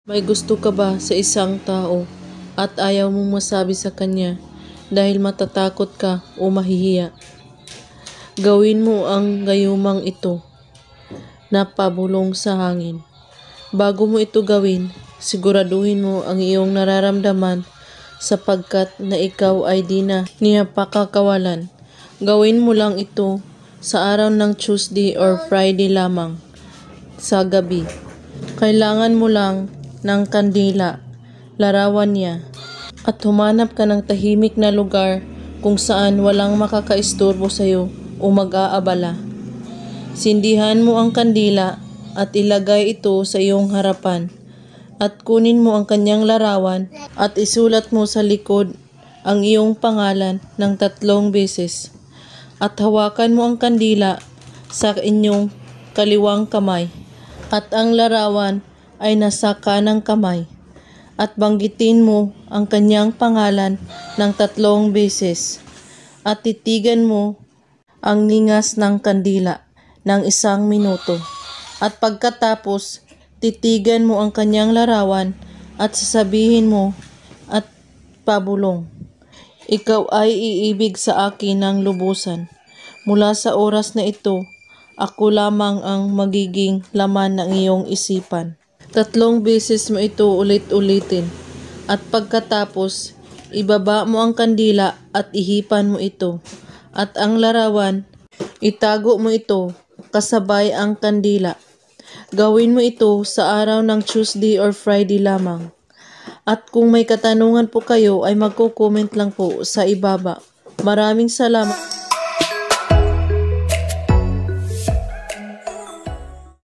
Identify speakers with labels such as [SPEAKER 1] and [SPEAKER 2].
[SPEAKER 1] May gusto ka ba sa isang tao at ayaw mong masabi sa kanya dahil matatakot ka o mahihiya? Gawin mo ang gayumang ito na pabulong sa hangin. Bago mo ito gawin, siguraduhin mo ang iyong nararamdaman sapagkat na ikaw ay di na niya pakakawalan. Gawin mo lang ito sa araw ng Tuesday or Friday lamang sa gabi. Kailangan mo lang ng kandila, larawan niya, at humanap ka ng tahimik na lugar kung saan walang makakaisturbo sa iyo o mag-aabala. Sindihan mo ang kandila at ilagay ito sa iyong harapan at kunin mo ang kanyang larawan at isulat mo sa likod ang iyong pangalan ng 3 beses at hawakan mo ang kandila sa inyong kaliwang kamay at ang larawan ay nasa kanang kamay at banggitin mo ang kanyang pangalan ng 3 beses at titigan mo ang ningas ng kandila ng 1 minuto at pagkatapos titigan mo ang kanyang larawan at sasabihin mo at pabulong, "Ikaw ay iibig sa akin ng lubusan. Mula sa oras na ito, ako lamang ang magiging laman ng iyong isipan." 3 beses mo ito ulit-ulitin at pagkatapos ibaba mo ang kandila at ihipan mo ito at ang larawan itago mo ito kasabay ang kandila. Gawin mo ito sa araw ng Tuesday or Friday lamang. At kung may katanungan po kayo ay magko-comment lang po sa ibaba. Maraming salamat.